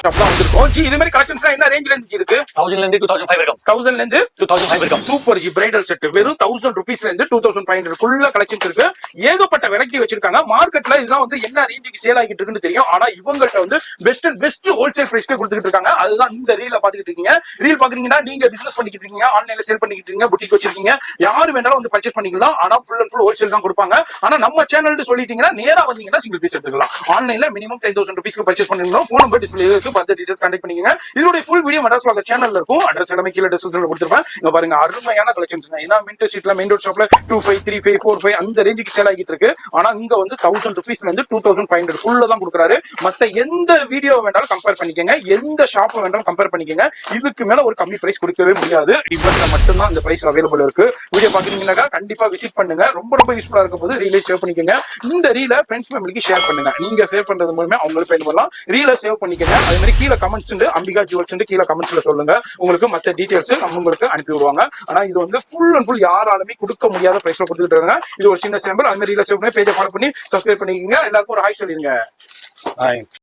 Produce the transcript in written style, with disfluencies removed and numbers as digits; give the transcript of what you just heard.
Shop தான் வந்திருக்கோம். G இது மாதிரி கலெக்ஷன்ஸ் என்ன ரேஞ்சில இருந்து இருக்கு? 1000 ல இருந்து 2500 வரைக்கும். 1000 ல இருந்து 2500 வரைக்கும். சூப்பர் ஜி பிரைடல் செட் வெறும் 1000 ரூபீஸ்ல இருந்து 2500 குள்ள கலெக்ஷன்ஸ் இருக்கு. ஏகப்பட்ட வெரைட்டி வச்சிருக்காங்க. மார்க்கெட்ல இதெல்லாம் வந்து என்ன ரேஞ்சுக்கு சேல் ஆகிட்டு இருக்குன்னு தெரியும். ஆனா இவங்கள்ட்ட வந்து பெஸ்ட் ஹோல்சேல் பிரைஸ்க்கு கொடுத்துட்டு இருக்காங்க. அதுதான் இந்த ரீல பாத்துக்கிட்டு இருக்கீங்க. ரீல் பாக்குறீங்கன்னா நீங்க பிசினஸ் பண்ணிக்கிட்டு இருக்கீங்க, ஆன்லைன்ல சேல் பண்ணிக்கிட்டு இருக்கீங்க, புட்டிக் வச்சிருக்கீங்க, யாரு வேணாலும் வந்து பர்ச்சேஸ் பண்ணிக்கலாம். ஆனா ஃபுல் அண்ட் ஃபுல் ஹோல்சேல் தான் கொடுப்பாங்க. ஆனா நம்ம சேனல்னு சொல்லிட்டீங்கன்னா நேரா வந்தீங்கன்னா சிங்கிள் பீஸ் எடுத்துக்கலாம். ஆன்லைன்ல மினிமம் 10000 ரூபீஸ்க்கு பர்ச்சேஸ் பண்ணிருந்தோம். போன் நம்பர் டிஸ்ப்ளே இருக்கு, பத்த டீடைல்ஸ் கான்டாக்ட் பண்ணிக்கங்க. இதோட ஃபுல் வீடியோ மெட்ராஸ் vlog சேனல்ல இருக்கும். அட்ரஸ் எல்லாமே கீழ டிஸ்கிரிப்ஷன்ல கொடுத்திருப்பேன். இங்க பாருங்க அருமையான கலெக்ஷன்ஸ். ஏன்னா மின்ட் ஸ்ட்ரீட்ல மெயின் ரோட் ஷாப்ல 25 35 45 அந்த ரேஞ்சுக்கு சேல் ஆகிட்டு இருக்கு. ஆனா இங்க வந்து 1000 ரூபீஸ்ல இருந்து 2500 குள்ள தான் கொடுக்குறாரு. மத்த எந்த வீடியோ வேண்டாலும் கம்பேர் பண்ணிக்கங்க, எந்த ஷாப் வேண்டாலும் கம்பேர் பண்ணிக்கங்க. இதுக்கு மேல ஒரு கம்மி பிரைஸ் கொடுக்கவே முடியாது. இவர்ல மட்டும் தான் இந்த பிரைஸ் அவைலபிள் இருக்கு. வீடியோ பாக்குறீங்கன்னா கண்டிப்பா விசிட் பண்ணுங்க. ரொம்ப யூஸ்ஃபுல்லா இருக்கும் போது ரீலை சேவ் பண்ணிக்கங்க. இந்த ரீலை ஃப்ரெண்ட்ஸ் ஃபேமிலிக்கு ஷேர் பண்ணுங்க. நீங்க சேவ் பண்றது மூலமா அவங்களுக்கு பயன் பண்ணலாம். ரீலை சேவ் பண்ணிக்கங்க. அதே மாதிரி கீழே கமெண்ட்ஸ் அம்பிகா ஜுவல்ஸ் கீழே கமெண்ட்ஸ்ல சொல்லுங்க. உங்களுக்கு மத்த டீடைல்ஸ் உங்களுக்கு அனுப்பி விடுவாங்க. ஆனா இது வந்து ஃபுல் அண்ட் ஃபுல் யாராலுமே கொடுக்க முடியாத பிரைஸ்ல கொடுத்துட்டு இருக்காங்க. இது ஒரு சின்ன சாம்பிள். அதே மாதிரி ரீலை சேவ் பண்ணி பேஜை ஃபாலோ பண்ணி சப்ஸ்கிரைப் பண்ணிக்கங்க. எல்லாருக்கும் ஒரு ஹாய் சொல்லிருங்க. ஹாய்.